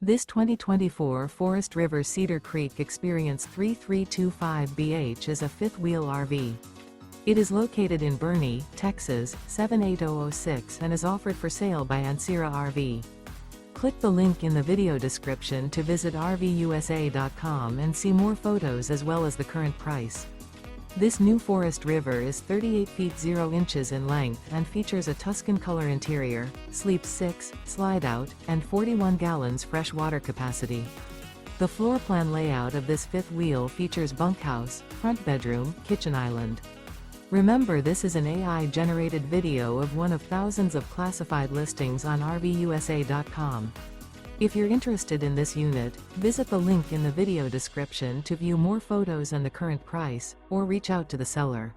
This 2024 Forest River Cedar Creek Experience 3325BH is a fifth-wheel RV. It is located in Boerne, Texas, 78006 and is offered for sale by Ancira RV. Click the link in the video description to visit RVUSA.com and see more photos as well as the current price. This new Forest River is 38 feet 0 inches in length and features a Tuscan color interior, sleeps 6, slide-out, and 41 gallons fresh water capacity. The floor plan layout of this fifth wheel features bunkhouse, front bedroom, kitchen island. Remember, this is an AI-generated video of one of thousands of classified listings on RVUSA.com. If you're interested in this unit, visit the link in the video description to view more photos and the current price, or reach out to the seller.